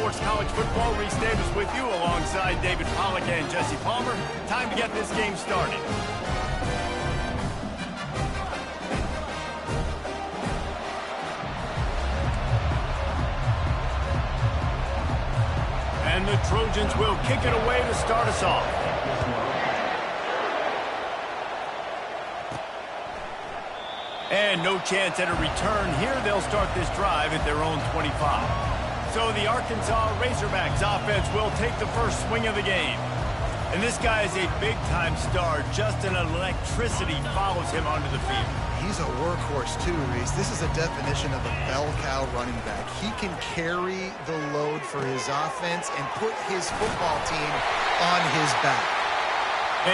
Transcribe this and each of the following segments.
Sports College Football. Reese Davis with you alongside David Pollack and Jesse Palmer. Time to get this game started. And the Trojans will kick it away to start us off. And no chance at a return here. They'll start this drive at their own 25. So the Arkansas Razorbacks offense will take the first swing of the game. And this guy is a big-time star. Just an electricity follows him onto the field. He's a workhorse too, Reese. This is a definition of a bell cow running back. He can carry the load for his offense and put his football team on his back.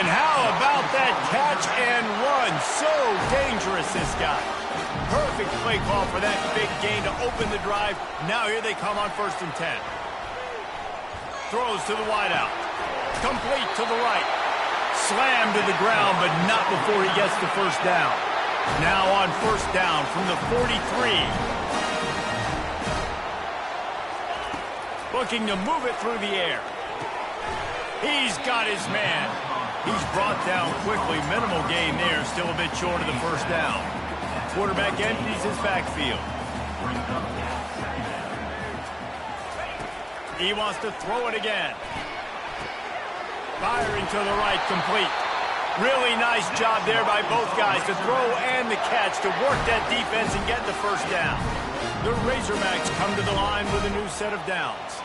And how about that catch and run? So dangerous, this guy. Perfect play call for that big gain to open the drive. Now here they come on 1st and 10. Throws to the wideout. Complete to the right. Slammed to the ground, but not before he gets the first down. Now on 1st down from the 43. Looking to move it through the air. He's got his man. He's brought down quickly. Minimal gain there. Still a bit short of the first down. Quarterback empties his backfield. He wants to throw it again. Firing to the right, complete. Really nice job there by both guys to throw and the catch to work that defense and get the first down. The Razorbacks come to the line with a new set of downs.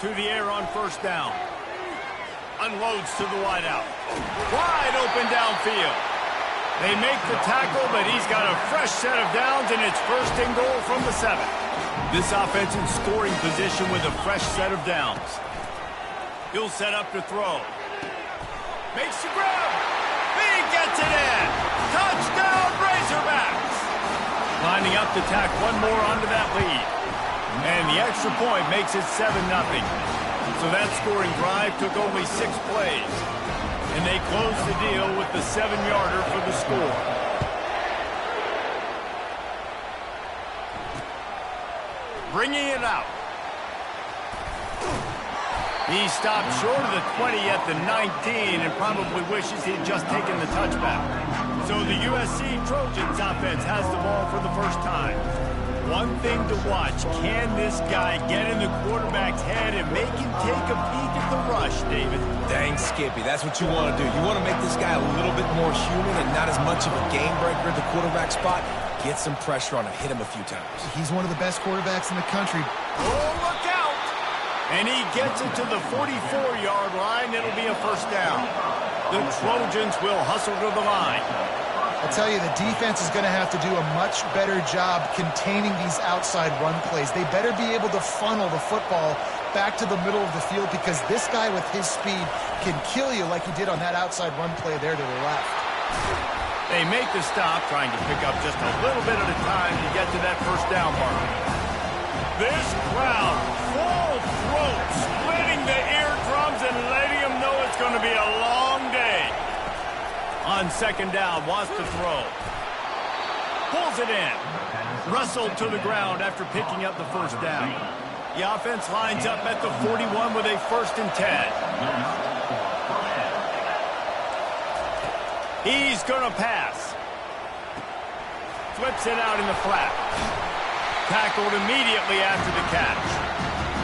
To the air on 1st down. Unloads to the wideout. Wide open downfield. They make the tackle, but he's got a fresh set of downs, and it's 1st and goal from the 7. This offense in scoring position with a fresh set of downs. He'll set up to throw. Makes the grab. He gets it in. Touchdown, Razorbacks. Lining up to tack one more onto that lead. And the extra point makes it 7-0. So that scoring drive took only 6 plays. And they closed the deal with the 7-yarder for the score. Bringing it out. He stopped short of the 20 at the 19 and probably wishes he'd just taken the touchback. So the USC Trojans offense has the ball for the first time. One thing to watch, can this guy get in the quarterback's head and make him take a peek at the rush, David? Dang, Skippy, that's what you want to do. You want to make this guy a little bit more human and not as much of a game breaker at the quarterback spot. Get some pressure on him, hit him a few times. He's one of the best quarterbacks in the country. Oh, look out! And he gets it to the 44-yard line. It'll be a first down. The Trojans will hustle to the line. I'll tell you, the defense is going to have to do a much better job containing these outside run plays. They better be able to funnel the football back to the middle of the field because this guy with his speed can kill you like he did on that outside run play there to the left. They make the stop, trying to pick up just a little bit at a time to get to that first down mark. This crowd, full throat, splitting the eardrums and letting them know it's going to be a long day. On 2nd down, wants to throw. Pulls it in. Wrestled to the ground after picking up the first down. The offense lines up at the 41 with a 1st and 10. He's going to pass. Flips it out in the flat. Tackled immediately after the catch.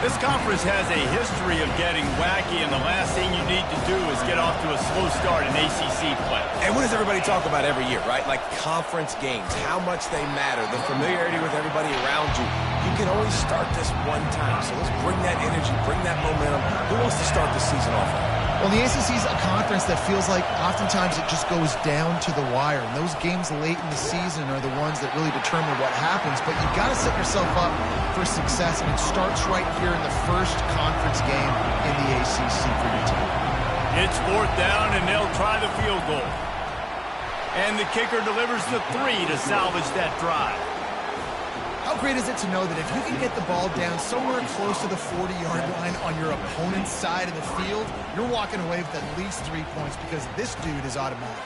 This conference has a history of getting wacky, and the last thing you need to do is get off to a slow start in ACC play. And what does everybody talk about every year, right? Like conference games, how much they matter, the familiarity with everybody around you. You can only start this one time, so let's bring that energy, bring that momentum. Who wants to start the season off right? Well, the ACC is a conference that feels like oftentimes it just goes down to the wire. And those games late in the season are the ones that really determine what happens. But you've got to set yourself up for success, and it starts right here in the first conference game in the ACC for your team. It's 4th down, and they'll try the field goal. And the kicker delivers the 3 to salvage that drive. How great is it to know that if you can get the ball down somewhere close to the 40-yard line on your opponent's side of the field, you're walking away with at least 3 points because this dude is automatic.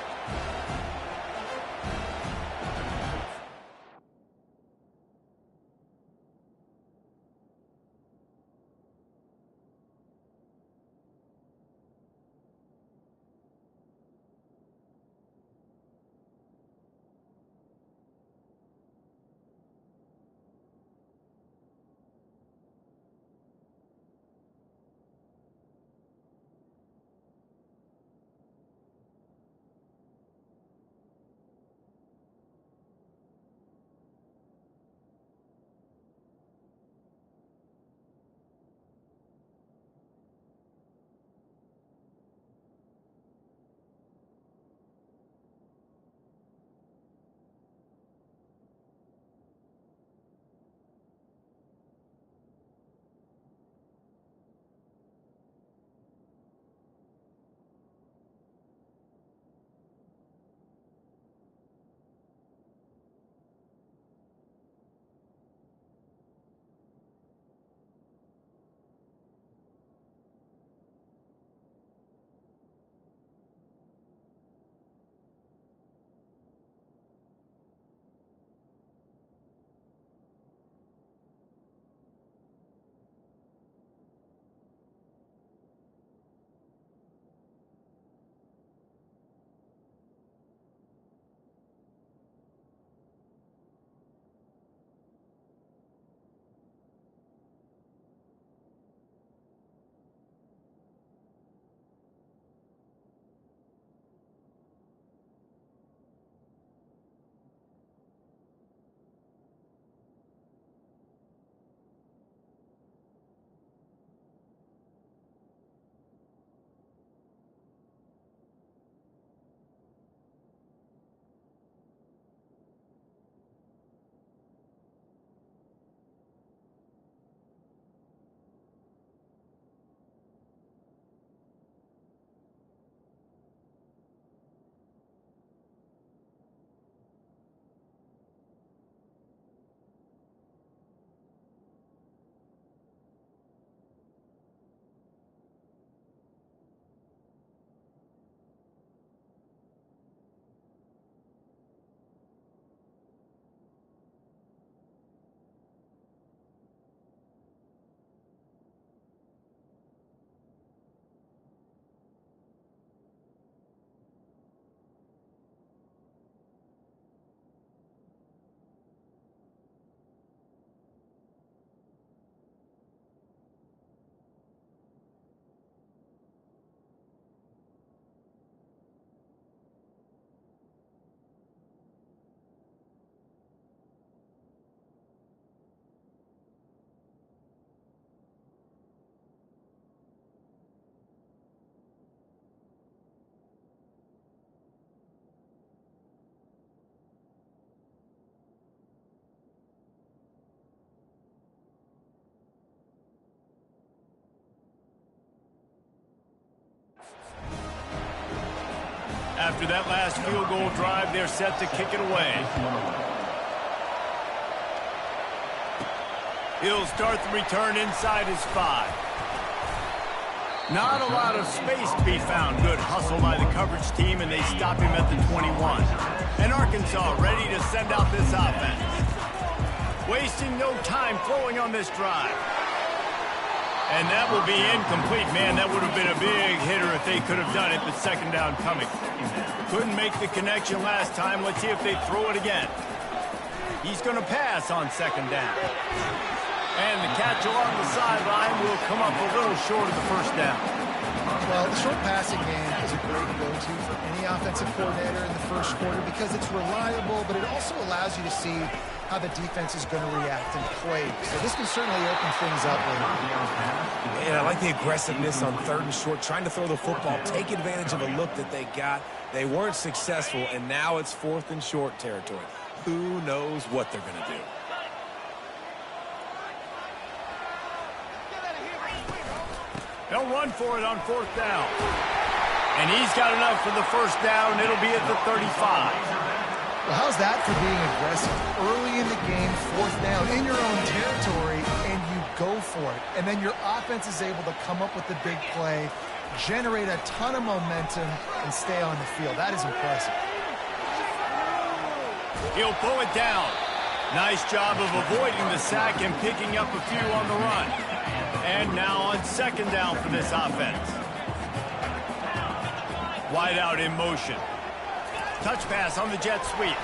After that last field goal drive, they're set to kick it away. He'll start the return inside his 5. Not a lot of space to be found. Good hustle by the coverage team, and they stop him at the 21. And Arkansas ready to send out this offense. Wasting no time throwing on this drive. And that will be incomplete. Man, that would have been a big hitter if they could have done it, but second down coming. Couldn't make the connection last time. Let's see if they throw it again. He's going to pass on second down. And the catch along the sideline will come up a little short of the first down. Well, the short passing game is a great go-to for any offensive coordinator in the first quarter because it's reliable, but it also allows you to see how the defense is going to react and play. So this can certainly open things up. And I like the aggressiveness on 3rd and short, trying to throw the football, take advantage of a look that they got. They weren't successful, and now it's 4th and short territory. Who knows what they're going to do? They'll run for it on 4th down. And he's got enough for the first down. It'll be at the 35. Well, how's that for being aggressive? Early in the game, 4th down, in your own territory, and you go for it. And then your offense is able to come up with the big play, generate a ton of momentum, and stay on the field. That is impressive. He'll pull it down. Nice job of avoiding the sack and picking up a few on the run. And now on second down for this offense. Wide out in motion. Touch pass on the jet sweep.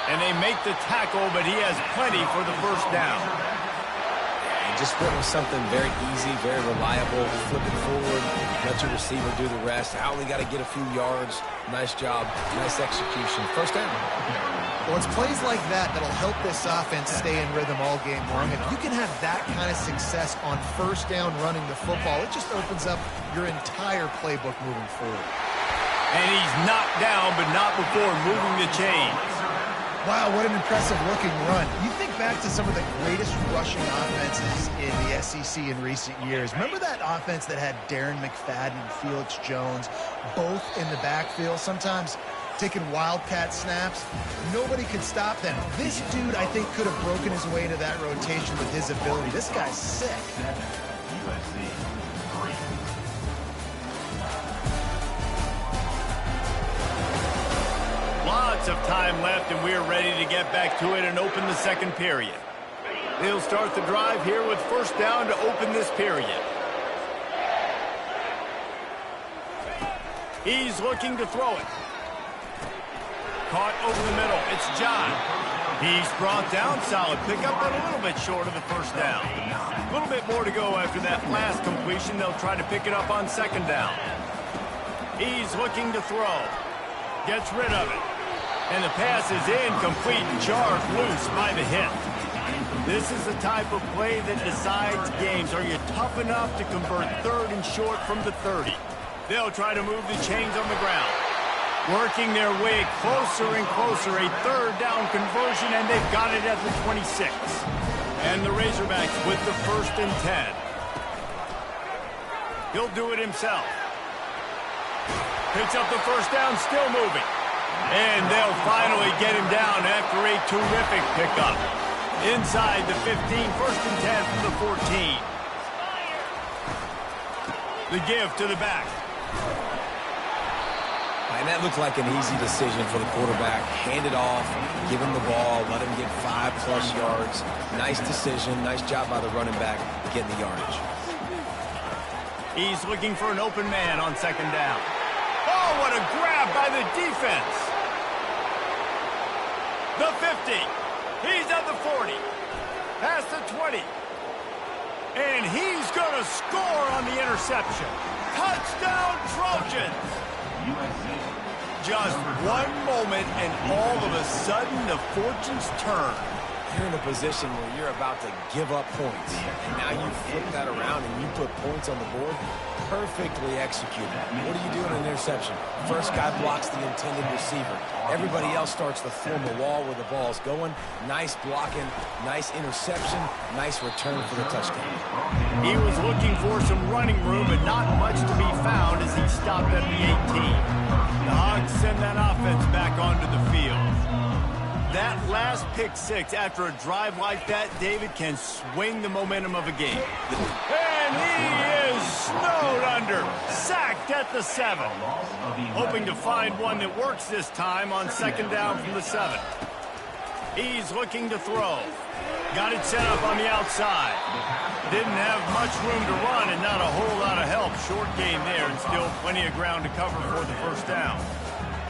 And they make the tackle, but he has plenty for the first down. And just went with something very easy, very reliable. Flip it forward, let your receiver do the rest. I only got to get a few yards. Nice job, nice execution. First down. Well, it's plays like that that'll help this offense stay in rhythm all game long. If you can have that kind of success on first down running the football, it just opens up your entire playbook moving forward. And he's knocked down, but not before moving the chains. Wow, what an impressive-looking run. You think back to some of the greatest rushing offenses in the SEC in recent years. Remember that offense that had Darren McFadden and Felix Jones both in the backfield, sometimes taking wildcat snaps? Nobody could stop them. This dude, I think, could have broken his way into that rotation with his ability. This guy's sick. Lots of time left, and we're ready to get back to it and open the second period. They'll start the drive here with first down to open this period. He's looking to throw it. Caught over the middle. It's John. He's brought down. Solid pickup, but a little bit short of the first down. A little bit more to go after that last completion. They'll try to pick it up on second down. He's looking to throw. Gets rid of it. And the pass is incomplete, jarred loose by the hit. This is the type of play that decides games. Are you tough enough to convert 3rd and short from the 30? They'll try to move the chains on the ground. Working their way closer and closer. A 3rd down conversion, and they've got it at the 26. And the Razorbacks with the 1st and 10. He'll do it himself. Picks up the first down, still moving. And they'll finally get him down after a terrific pickup. Inside the 15, 1st and 10 from the 14. The give to the back. And that looked like an easy decision for the quarterback. Hand it off, give him the ball, let him get 5+ yards. Nice decision, nice job by the running back getting the yardage. He's looking for an open man on second down. Oh, what a grab by the defense. The 50. He's at the 40. Past the 20. And he's going to score on the interception. Touchdown, Trojans. Just one moment, and all of a sudden, the fortunes turn. you're in a position where you're about to give up points, and now you flip that around and you put points on the board, perfectly executed. What do you do in an interception? First guy blocks the intended receiver. Everybody else starts to form a wall where the ball's going. Nice blocking, nice interception, nice return for the touchdown. He was looking for some running room, but not much to be found as he stopped at the 18. The Hogs send that offense back onto the field. That last pick six after a drive like that, David, can swing the momentum of a game. And he is snowed under, sacked at the 7. Hoping to find one that works this time on second down from the 7. He's looking to throw. Got it set up on the outside. Didn't have much room to run and not a whole lot of help. Short game there and still plenty of ground to cover for the first down.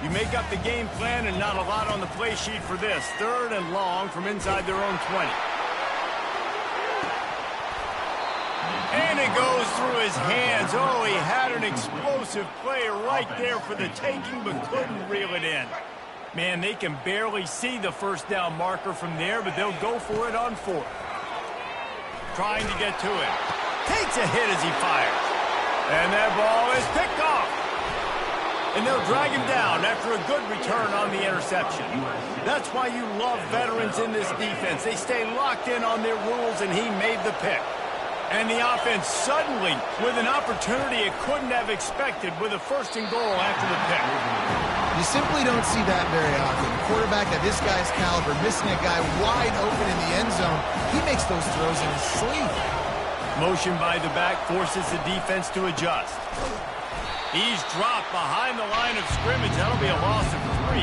You make up the game plan and not a lot on the play sheet for this. Third and long from inside their own 20. And it goes through his hands. Oh, he had an explosive play right there for the taking, but couldn't reel it in. Man, they can barely see the first down marker from there, but they'll go for it on fourth. Trying to get to it. Takes a hit as he fires. And that ball is picked off. And they'll drag him down after a good return on the interception. That's why you love veterans in this defense. They stay locked in on their rules, and he made the pick. And the offense suddenly, with an opportunity it couldn't have expected, with a first and goal after the pick. You simply don't see that very often. A quarterback at this guy's caliber, missing a guy wide open in the end zone, he makes those throws in his sleep. Motion by the back forces the defense to adjust. He's dropped behind the line of scrimmage. That'll be a loss of 3.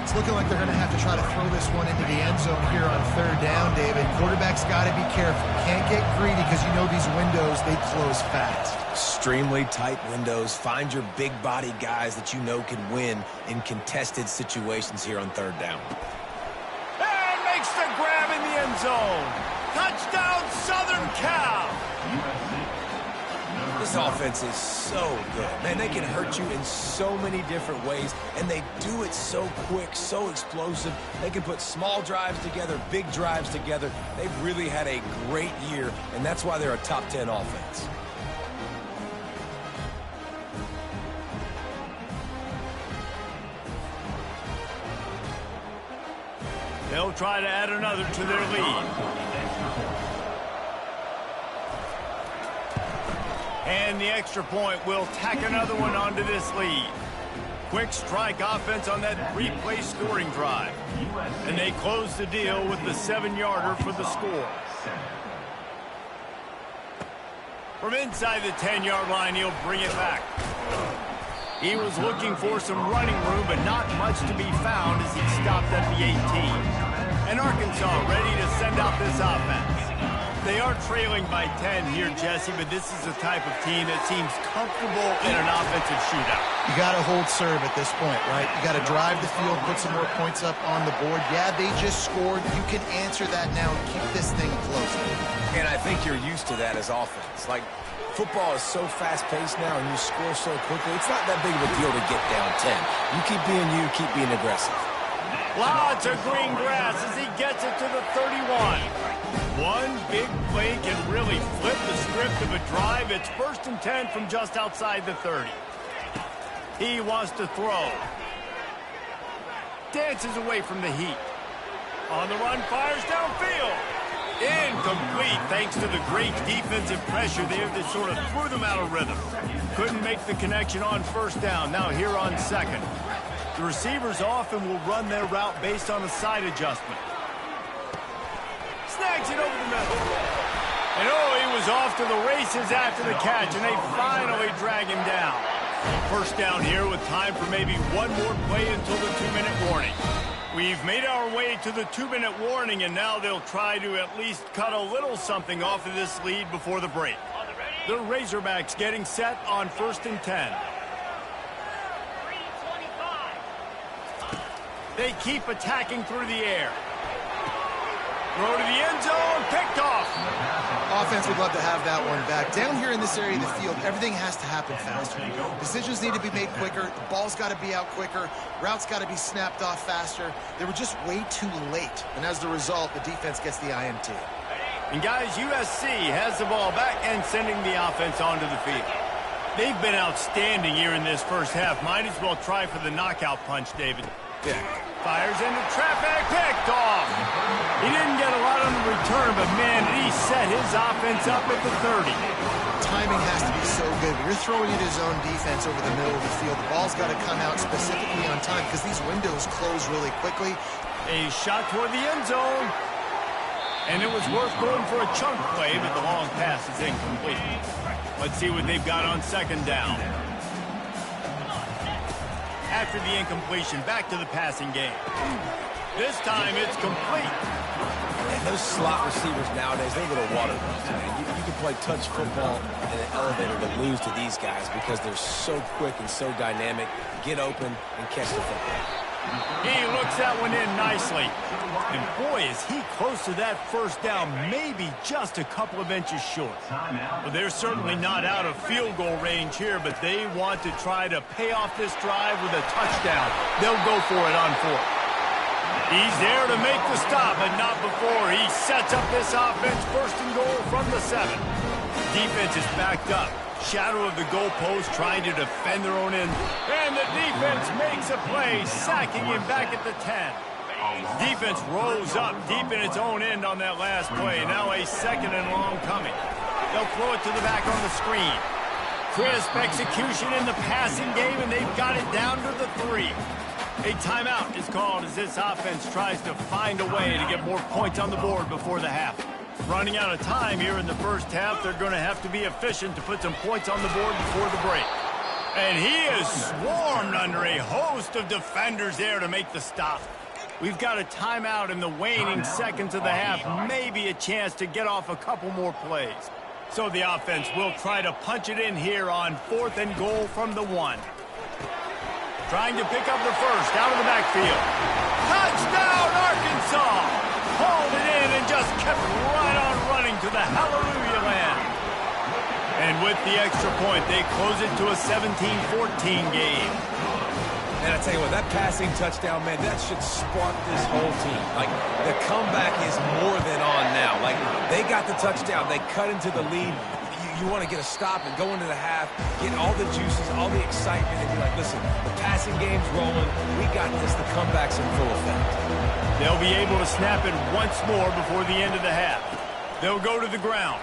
It's looking like they're going to have to try to throw this one into the end zone here on third down, David. Quarterback's got to be careful. Can't get greedy because you know these windows, they close fast. Extremely tight windows. Find your big body guys that you know can win in contested situations here on third down. And makes the grab in the end zone. Touchdown, Southern Cal. This offense is so good. Man, they can hurt you in so many different ways, and they do it so quick, so explosive. They can put small drives together, big drives together. They've really had a great year, and that's why they're a top 10 offense. They'll try to add another to their lead. And the extra point will tack another one onto this lead. Quick strike offense on that 3-play scoring drive. And they close the deal with the 7-yarder for the score. From inside the 10-yard line, he'll bring it back. He was looking for some running room, but not much to be found as he stopped at the 18. And Arkansas ready to send out this offense. They are trailing by 10 here, Jesse, but this is the type of team that seems comfortable in an offensive shootout. You got to hold serve at this point, right? You got to drive the field, put some more points up on the board. Yeah, they just scored. You can answer that now and keep this thing close. And I think you're used to that as offense. Like, football is so fast-paced now, and you score so quickly, it's not that big of a deal to get down 10. You keep being you, keep being aggressive. Lots of green grass as he gets it to the 31. One big play can really flip the script of a drive. It's 1st and 10 from just outside the 30. He wants to throw. Dances away from the heat. On the run, fires downfield. Incomplete thanks to the great defensive pressure there that sort of threw them out of rhythm. Couldn't make the connection on first down. Now here on second. The receivers often will run their route based on a side adjustment. Snags it over the middle. And oh, he was off to the races after the catch, and they finally drag him down. First down here with time for maybe one more play until the 2-minute warning. We've made our way to the 2-minute warning, and now they'll try to at least cut a little something off of this lead before the break. The Razorbacks getting set on 1st and 10. They keep attacking through the air. Throw to the end zone, picked off. defense would love to have that one back. Down here in this area of the field, everything has to happen faster. Decisions need to be made quicker. The ball's got to be out quicker. Routes got to be snapped off faster. They were just way too late. And as the result, the defense gets the INT. And guys, USC has the ball back and sending the offense onto the field. They've been outstanding here in this first half. Might as well try for the knockout punch, David. Yeah. Fires into traffic, picked off. He didn't get a lot on the return, but man, did he set his offense up at the 30. Timing has to be so good. When you're throwing it his own defense over the middle of the field, the ball's got to come out specifically on time because these windows close really quickly. A shot toward the end zone. And it was worth going for a chunk play, but the long pass is incomplete. Let's see what they've got on second down. After the incompletion, back to the passing game. This time it's complete. And those slot receivers nowadays, they're little water bugs, man. You can play touch football in an elevator to lose to these guys because they're so quick and so dynamic. Get open and catch the football. He looks that one in nicely. And boy, is he close to that first down, maybe just a couple of inches short. Well, they're certainly not out of field goal range here, but they want to try to pay off this drive with a touchdown. They'll go for it on fourth. He's there to make the stop, but not before he sets up this offense first and goal from the 7. Defense is backed up. Shadow of the goalpost trying to defend their own end. And the defense makes a play, sacking him back at the 10. Defense rose up deep in its own end on that last play. Now a second and long coming. They'll throw it to the back on the screen. Crisp execution in the passing game, and they've got it down to the 3. A timeout is called as this offense tries to find a way to get more points on the board before the half. Running out of time here in the first half, they're going to have to be efficient to put some points on the board before the break. And he is swarmed under a host of defenders there to make the stop. We've got a timeout in the waning seconds of the half, maybe a chance to get off a couple more plays. So the offense will try to punch it in here on 4th and goal from the 1. Trying to pick up the first out of the backfield. Touchdown, Arkansas! Hauled it in and just kept right on running to the hallelujah land. And with the extra point, they close it to a 17-14 game. And I tell you what, that passing touchdown, man, that should spark this whole team. Like, the comeback is more than on now. Like, they got the touchdown. They cut into the lead. You want to get a stop and go into the half, get all the juices, all the excitement, and be like, listen, the passing game's rolling. We got this. The comeback's in full effect. They'll be able to snap it once more before the end of the half. They'll go to the ground.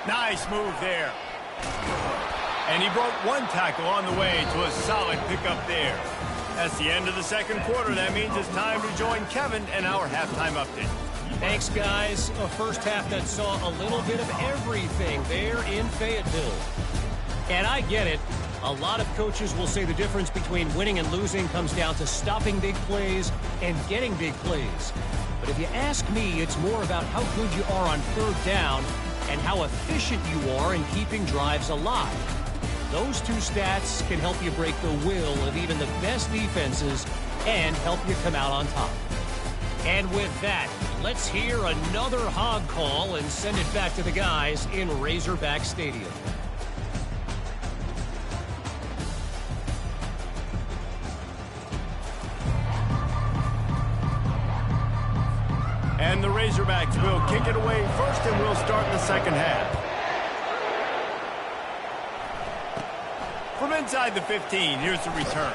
Nice move there. And he broke one tackle on the way to a solid pickup there. That's the end of the second quarter. That means it's time to join Kevin and our halftime update. Thanks, guys. A first half that saw a little bit of everything there in Fayetteville. And I get it. A lot of coaches will say the difference between winning and losing comes down to stopping big plays and getting big plays. But if you ask me, it's more about how good you are on third down and how efficient you are in keeping drives alive. Those two stats can help you break the will of even the best defenses and help you come out on top. And with that, let's hear another hog call and send it back to the guys in Razorback Stadium. And the Razorbacks will kick it away first, and we'll start the second half. From inside the 15, here's the return.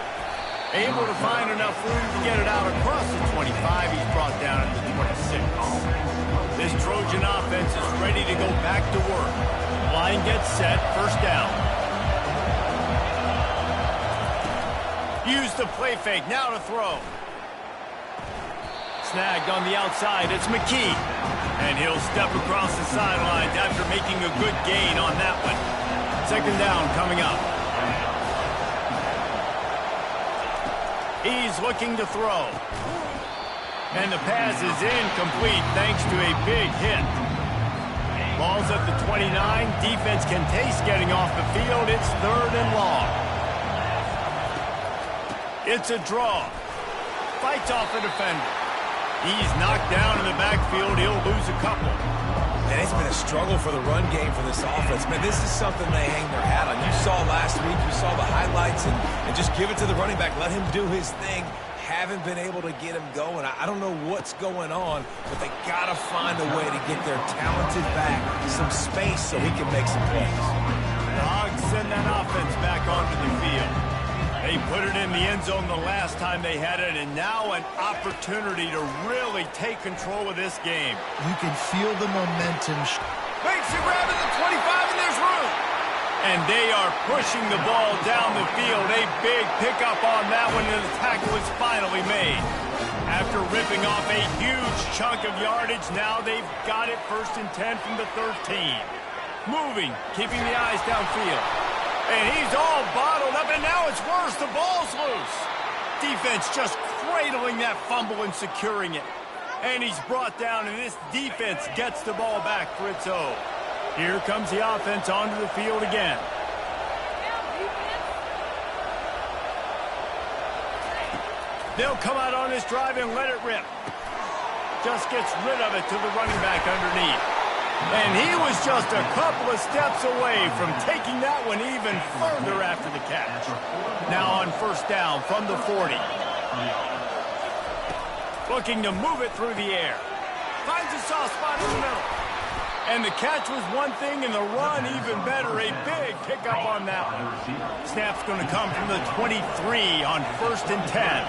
Able to find enough room to get it out across the 25. He's brought down at the 26. This Trojan offense is ready to go back to work. Line gets set, first down. Use the play fake, now to throw. Snagged on the outside, it's McKee. And he'll step across the sidelines after making a good gain on that one. Second down coming up. He's looking to throw. And the pass is incomplete thanks to a big hit. Ball's at the 29. Defense can taste getting off the field. It's third and long. It's a draw. Fights off a defender. He's knocked down in the backfield. He'll lose a couple. And it's been a struggle for the run game for this offense. Man, this is something they hang their hat on. You saw last week, you saw the highlights, and just give it to the running back. Let him do his thing. Haven't been able to get him going. I don't know what's going on, but they got to find a way to get their talented back some space so he can make some plays. The Hogs send that offense back onto the field. They put it in the end zone the last time they had it, and now an opportunity to really take control of this game. You can feel the momentum. Makes a grab at the 25, and there's room. And they are pushing the ball down the field. A big pickup on that one, and the tackle is finally made. After ripping off a huge chunk of yardage, now they've got it 1st and 10 from the 13. Moving, keeping the eyes downfield. And he's all bottled up, and now it's worse. The ball's loose. Defense just cradling that fumble and securing it. And he's brought down, and this defense gets the ball back for its own. Here comes the offense onto the field again. They'll come out on this drive and let it rip. Just gets rid of it to the running back underneath. And he was just a couple of steps away from taking that one even further after the catch. Now on 1st down from the 40. Looking to move it through the air. Finds a soft spot in the middle. And the catch was one thing, and the run even better. A big pickup on that one. Snap's going to come from the 23 on 1st and 10.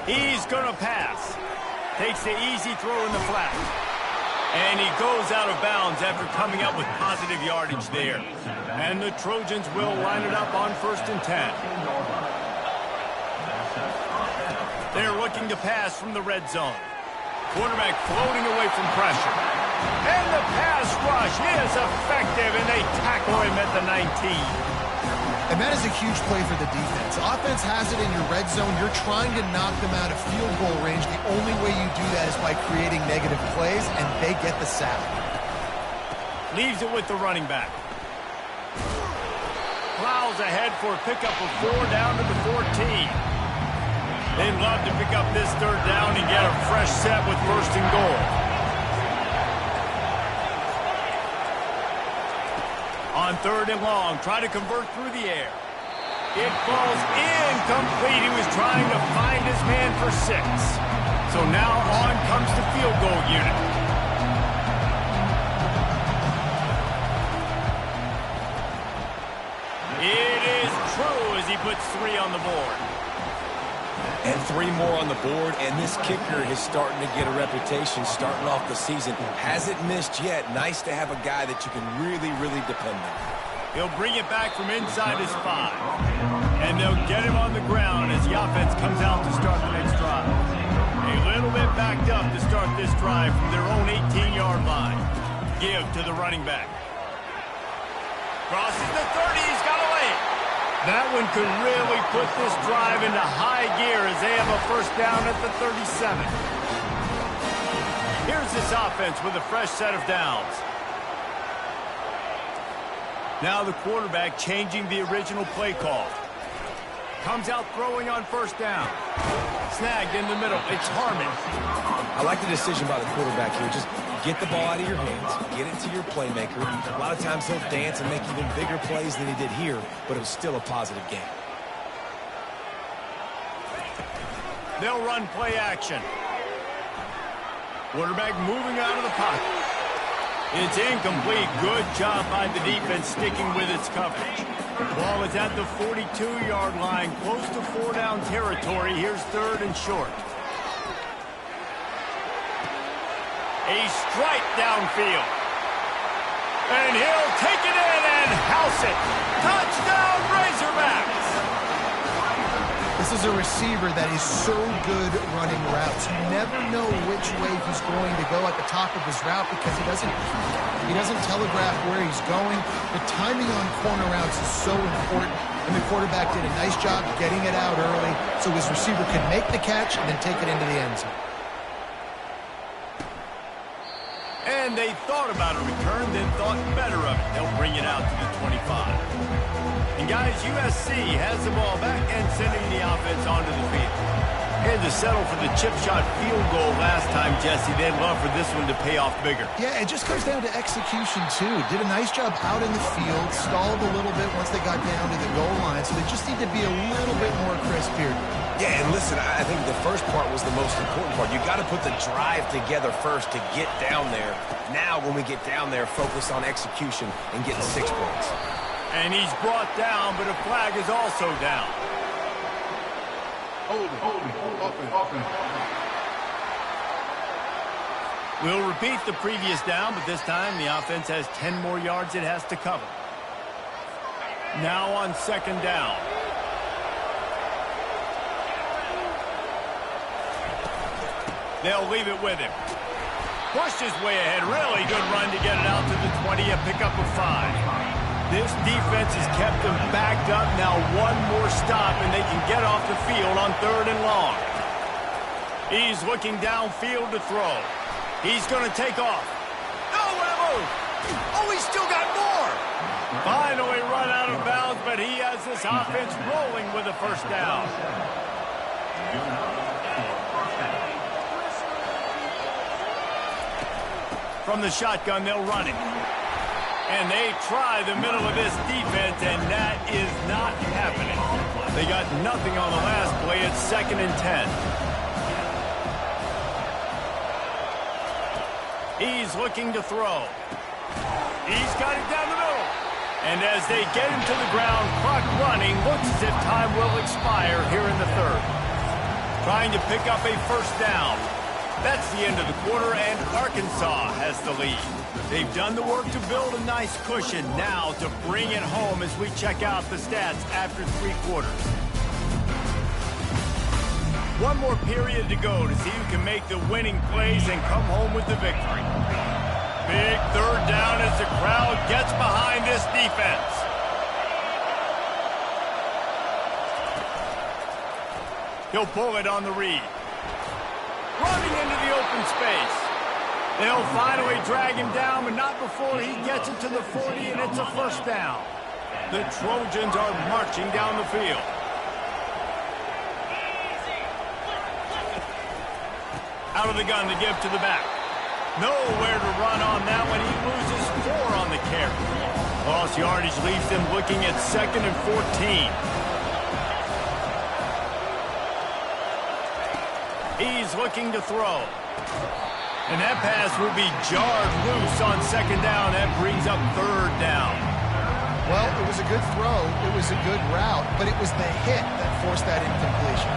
He's going to pass. Takes the easy throw in the flat. And he goes out of bounds after coming up with positive yardage there. And the Trojans will line it up on 1st and 10. They're looking to pass from the red zone. Quarterback floating away from pressure. And the pass rush is effective, and they tackle him at the 19. And that is a huge play for the defense. Offense has it in your red zone. You're trying to knock them out of field goal range. The only way you do that is by creating negative plays, and they get the sack. Leaves it with the running back. Plows ahead for a pickup of 4 down to the 14. They'd love to pick up this 3rd down and get a fresh set with 1st and goal. On 3rd and long, try to convert through the air. It falls incomplete. He was trying to find his man for 6. So now on comes the field goal unit. It is true as he puts 3 on the board. And 3 more on the board, and this kicker is starting to get a reputation starting off the season. Hasn't missed yet. Nice to have a guy that you can really, really depend on. He'll bring it back from inside his 5. And they'll get him on the ground as the offense comes out to start the next drive. A little bit backed up to start this drive from their own 18-yard line. Give to the running back. Crosses the 30. He's got away. That one could really put this drive into high gear as they have a 1st down at the 37. Here's this offense with a fresh set of downs. Now the quarterback changing the original play call. Comes out throwing on 1st down. Snagged in the middle. It's Harmon. I like the decision by the quarterback here. Just get the ball out of your hands. Get it to your playmaker. A lot of times he'll dance and make even bigger plays than he did here, but it was still a positive game. They'll run play action. Quarterback moving out of the pocket. It's incomplete. Good job by the defense sticking with its coverage. Ball is at the 42-yard line, close to 4-down territory. Here's 3rd and short. A strike downfield. And he'll take it in and house it. Touchdown, Razorbacks! This is a receiver that is so good running routes. You never know which way he's going to go at the top of his route because he doesn't telegraph where he's going. The timing on corner routes is so important, and the quarterback did a nice job getting it out early so his receiver could make the catch and then take it into the end zone. And they thought about a return, then thought better of it. They'll bring it out to the 25. And guys, USC has the ball back and sending the offense onto the field. Had to settle for the chip shot field goal last time, Jesse. They'd love for this one to pay off bigger. Yeah, it just comes down to execution, too. Did a nice job out in the field, stalled a little bit once they got down to the goal line, so they just need to be a little bit more crisp here. Yeah, and listen, I think the first part was the most important part. You got to put the drive together first to get down there. Now, when we get down there, focus on execution and getting 6 points. And he's brought down, but a flag is also down. We'll repeat the previous down, but this time the offense has 10 more yards it has to cover. Now on second down. They'll leave it with him. Pushed his way ahead. Really good run to get it out to the 20, a pickup of 5. This defense has kept them backed up. Now one more stop, and they can get off the field on 3rd and long. He's looking downfield to throw. He's going to take off. No, what a move! Oh, he's still got more! Finally run out of bounds, but he has this offense rolling with a first down. From the shotgun, they'll run it. And they try the middle of this defense, and that is not happening. They got nothing on the last play. It's 2nd and 10. He's looking to throw. He's got it down the middle. And as they get him to the ground, clock running, looks as if time will expire here in the 3rd. Trying to pick up a first down. That's the end of the quarter, and Arkansas has the lead. They've done the work to build a nice cushion. Now to bring it home as we check out the stats after 3 quarters. One more period to go to see who can make the winning plays and come home with the victory. Big 3rd down as the crowd gets behind this defense. He'll pull it on the read. Running into the open space. They'll finally drag him down, but not before he gets it to the 40, and it's a first down. The Trojans are marching down the field. Out of the gun to give to the back. Nowhere to run on that one. He loses 4 on the carry. Lost yardage leaves them looking at 2nd and 14. He's looking to throw. And that pass will be jarred loose on 2nd down. That brings up 3rd down. Well, it was a good throw. It was a good route, but it was the hit that forced that incompletion.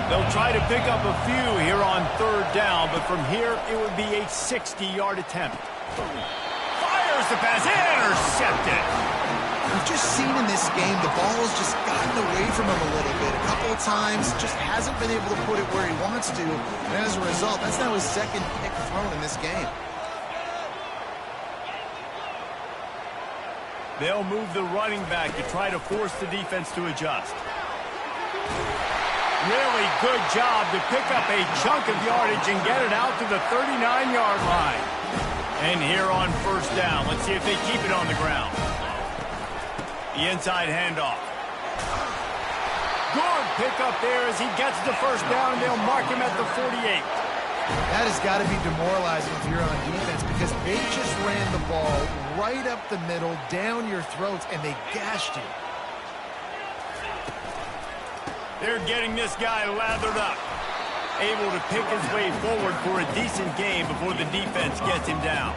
They'll try to pick up a few here on 3rd down, but from here it would be a 60-yard attempt. Fires the pass. Intercepted. We've just seen in this game the ball has just gotten away from him a little bit. A couple of times, just hasn't been able to put it where he wants to. And as a result, that's now his 2nd pick thrown in this game. They'll move the running back to try to force the defense to adjust. Really good job to pick up a chunk of yardage and get it out to the 39-yard line. And here on 1st down, let's see if they keep it on the ground. The inside handoff. Good pickup there as he gets the first down, and they'll mark him at the 48. That has got to be demoralizing if you're on defense because they just ran the ball right up the middle, down your throats, and they gashed you. They're getting this guy lathered up. Able to pick his way forward for a decent game before the defense gets him down.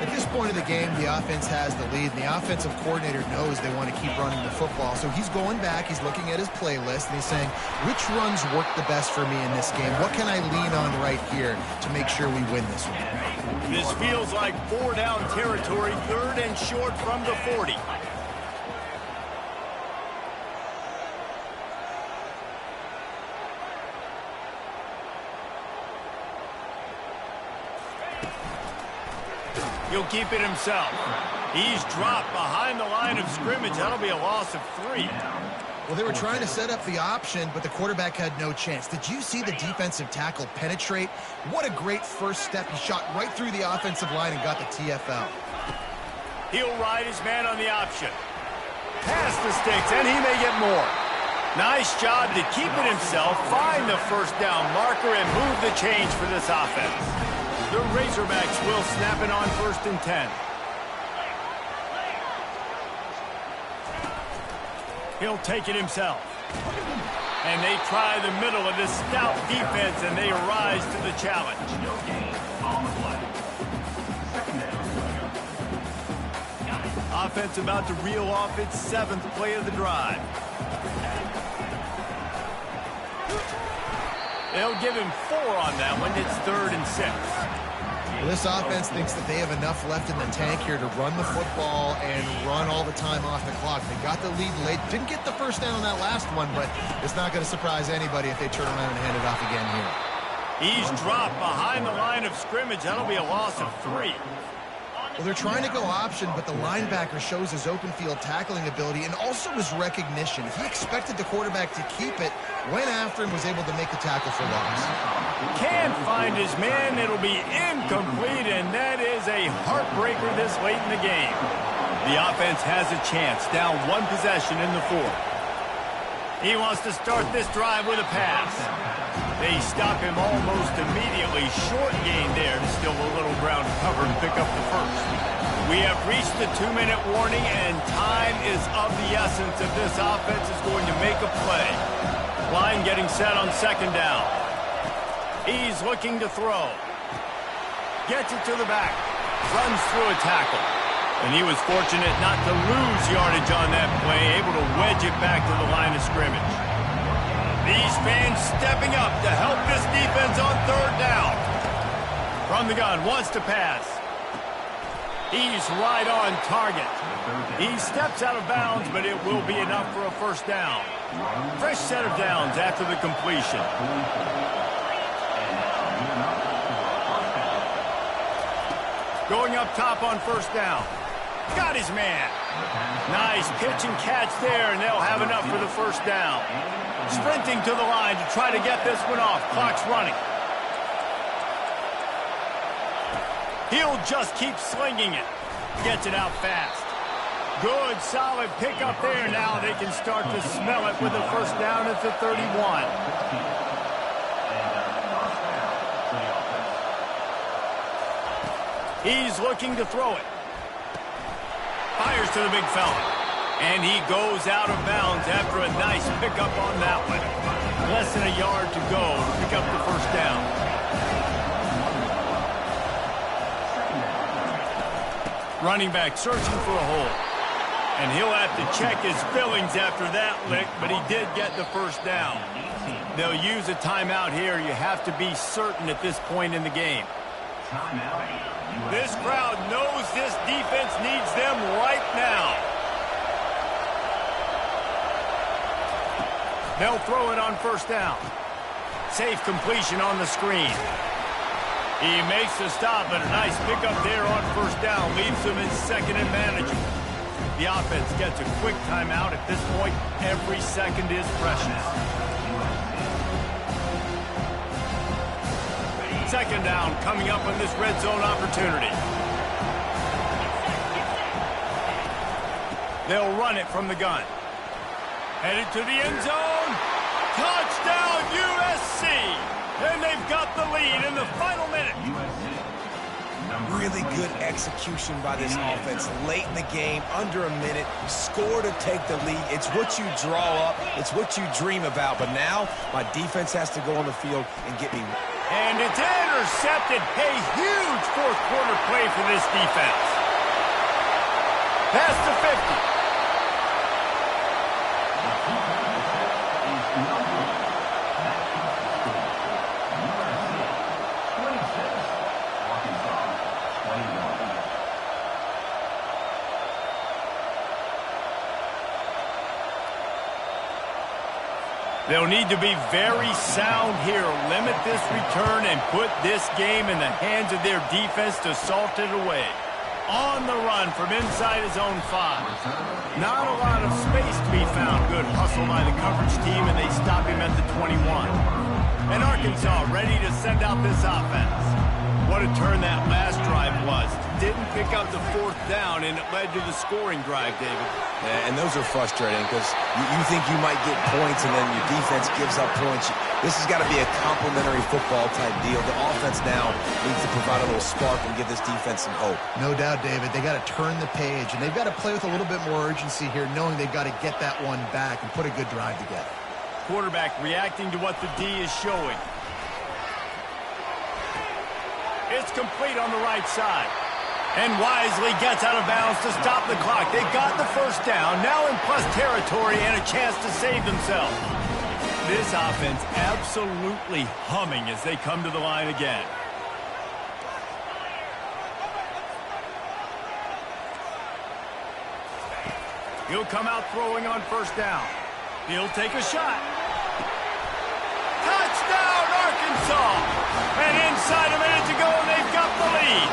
At this point of the game, the offense has the lead, and the offensive coordinator knows they want to keep running the football. So he's going back, he's looking at his playlist, and he's saying, which runs work the best for me in this game? What can I lean on right here to make sure we win this one? This feels like 4-down territory, 3rd and short from the 40. He'll keep it himself. He's dropped behind the line of scrimmage. That'll be a loss of 3. Well, they were trying to set up the option, but the quarterback had no chance. Did you see the defensive tackle penetrate? What a great first step. He shot right through the offensive line and got the TFL. He'll ride his man on the option. Pass the sticks, and he may get more. Nice job to keep it himself, find the first down marker, and move the change for this offense. The Razorbacks will snap it on 1st and 10. He'll take it himself. And they try the middle of this stout defense, and they rise to the challenge. Offense about to reel off its 7th play of the drive. They'll give him 4 on that one. It's 3rd and 6. Well, this offense thinks that they have enough left in the tank here to run the football and run all the time off the clock. They got the lead late. Didn't get the first down on that last one, but it's not going to surprise anybody if they turn around and hand it off again here. He's dropped behind the line of scrimmage. That'll be a loss of 3. Well, they're trying to go option, but the linebacker shows his open field tackling ability and also his recognition. He expected the quarterback to keep it, went after him, was able to make the tackle for loss. Can't find his man. It'll be incomplete, and that is a heartbreaker this late in the game. The offense has a chance, down 1 possession in the 4th. He wants to start this drive with a pass. They stop him almost immediately. Short gain there to steal a little ground cover and pick up the first. We have reached the 2-minute warning, and time is of the essence if this offense is going to make a play. Line getting set on 2nd down. He's looking to throw. Gets it to the back. Runs through a tackle. And he was fortunate not to lose yardage on that play, able to wedge it back to the line of scrimmage. These fans stepping up to help this defense on 3rd down. From the gun, wants to pass. He's right on target. He steps out of bounds, but it will be enough for a first down. Fresh set of downs after the completion. Going up top on first down. Got his man. Nice pitch and catch there, and they'll have enough for the first down. Sprinting to the line to try to get this one off. Clock's running. He'll just keep slinging it. Gets it out fast. Good, solid pickup there. Now they can start to smell it with the first down at the 31. He's looking to throw it. Fires to the big fella. And he goes out of bounds after a nice pickup on that one. Less than a yard to go to pick up the first down. Running back searching for a hole. And he'll have to check his fillings after that lick, but he did get the first down. They'll use a timeout here. You have to be certain at this point in the game. This crowd knows this defense needs them right now. They'll throw it on first down. Safe completion on the screen. He makes the stop, but a nice pickup there on first down. Leaves him in 2nd and manageable. The offense gets a quick timeout. At this point, every second is precious. 2nd down coming up on this red zone opportunity. They'll run it from the gun. Headed to the end zone. Touchdown, USC! And they've got the lead in the final minute. Really good execution by this offense late in the game, under a minute. Score to take the lead. It's what you draw up. It's what you dream about. But now, my defense has to go on the field and get me. And it's intercepted. A huge 4th quarter play for this defense. Past the 50. They'll need to be very sound here. Limit this return and put this game in the hands of their defense to salt it away. On the run from inside his own 5. Not a lot of space to be found. Good hustle by the coverage team, and they stop him at the 21. And Arkansas ready to send out this offense. What a turn that last drive was. Didn't pick up the 4th down, and it led to the scoring drive, David. Yeah, and those are frustrating because you think you might get points and then your defense gives up points. This has got to be a complementary football type deal. The offense now needs to provide a little spark and give this defense some hope. No doubt, David. They got to turn the page, and they've got to play with a little bit more urgency here, knowing they've got to get that one back and put a good drive together. Quarterback reacting to what the D is showing. It's complete on the right side. And wisely gets out of bounds to stop the clock. They got the first down, now in plus territory and a chance to save themselves. This offense absolutely humming as they come to the line again. He'll come out throwing on first down. He'll take a shot. Touchdown, Arkansas! And inside a minute to go, and they've got the lead.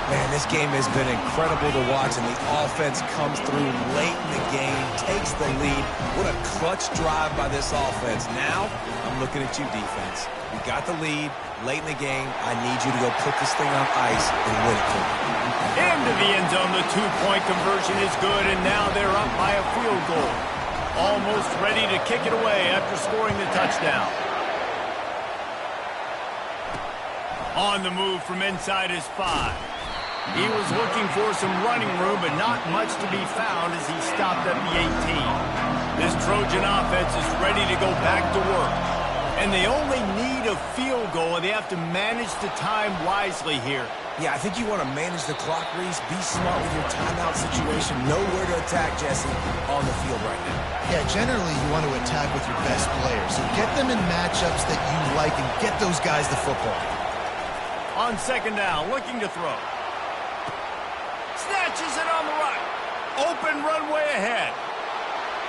Man, this game has been incredible to watch, and the offense comes through late in the game, takes the lead. What a clutch drive by this offense. Now, I'm looking at you, defense. You got the lead late in the game. I need you to go put this thing on ice and win it for me. Into the end zone, the 2-point conversion is good, and now they're up by a field goal. Almost ready to kick it away after scoring the touchdown. On the move from inside his 5. He was looking for some running room, but not much to be found as he stopped at the 18. This Trojan offense is ready to go back to work. And they only need a field goal, and they have to manage the time wisely here. Yeah, I think you want to manage the clock, Reese. Be smart with your timeout situation. Know where to attack, Jesse, on the field right now. Yeah, generally you want to attack with your best players. So get them in matchups that you like and get those guys the football. On second down, looking to throw. Snatches it on the right. Open runway ahead.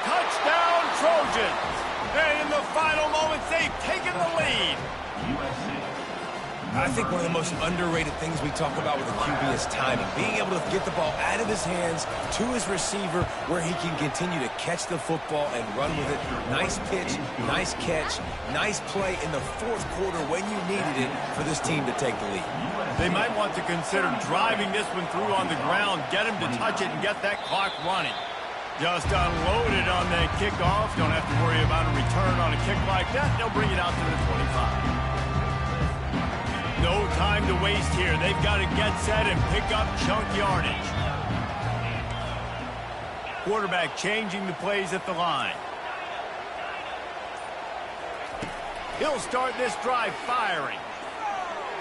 Touchdown, Trojans. And in the final moments, they've taken the lead. I think one of the most underrated things we talk about with a QB is timing. Being able to get the ball out of his hands to his receiver where he can continue to catch the football and run with it. Nice pitch, nice catch, nice play in the 4th quarter when you needed it for this team to take the lead. They might want to consider driving this one through on the ground, get him to touch it and get that clock running. Just unloaded on that kickoff. Don't have to worry about a return on a kick like that. They'll bring it out to the 25. No time to waste here. They've got to get set and pick up chunk yardage. Quarterback changing the plays at the line. He'll start this drive firing.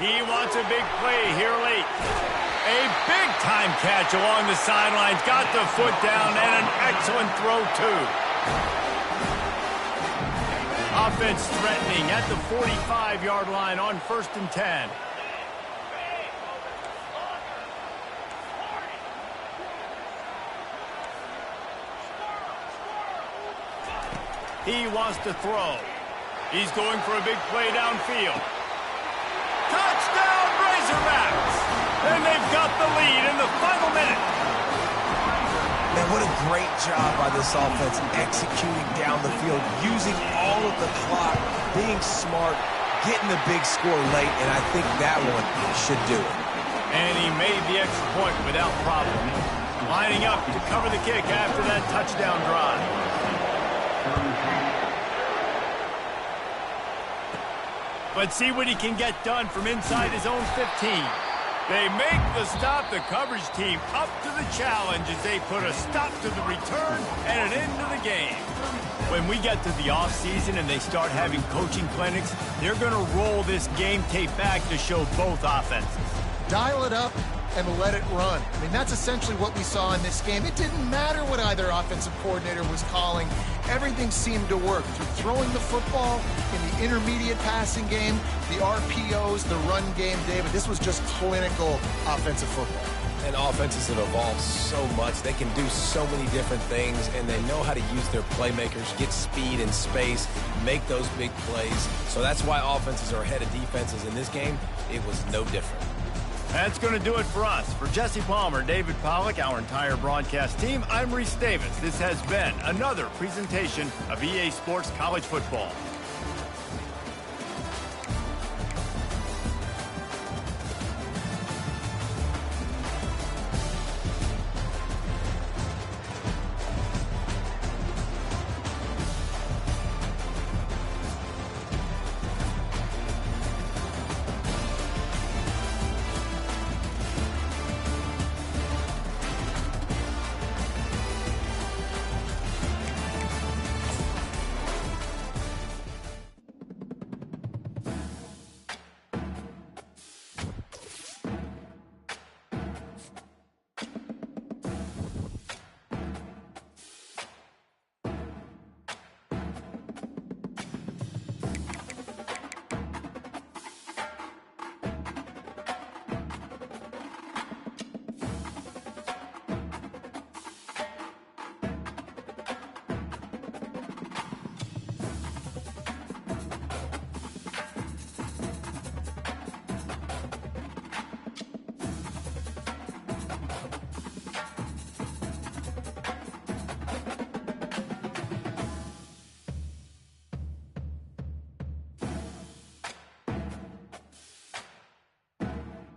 He wants a big play here late. A big-time catch along the sidelines. Got the foot down and an excellent throw, too. Offense threatening at the 45-yard line on 1st and 10. He wants to throw. He's going for a big play downfield. Touchdown, Razorbacks! And they've got the lead in the final minute. Man, what a great job by this offense executing down the field, using all of the clock, being smart, getting the big score late, and I think that one should do it. And he made the extra point without problem. Lining up to cover the kick after that touchdown drive. But see what he can get done from inside his own 15. They make the stop. The coverage team up to the challenge as they put a stop to the return and an end to the game. When we get to the offseason and they start having coaching clinics, they're going to roll this game tape back to show both offenses. Dial it up and let it run. I mean, that's essentially what we saw in this game. It didn't matter what either offensive coordinator was calling. Everything seemed to work. Through throwing the football, in the intermediate passing game, the RPOs, the run game, David, this was just clinical offensive football. And offenses have evolved so much. They can do so many different things, and they know how to use their playmakers, get speed and space, make those big plays. So that's why offenses are ahead of defenses. In this game, it was no different. That's going to do it for us. For Jesse Palmer, David Pollack, our entire broadcast team, I'm Reese Davis. This has been another presentation of EA Sports College Football.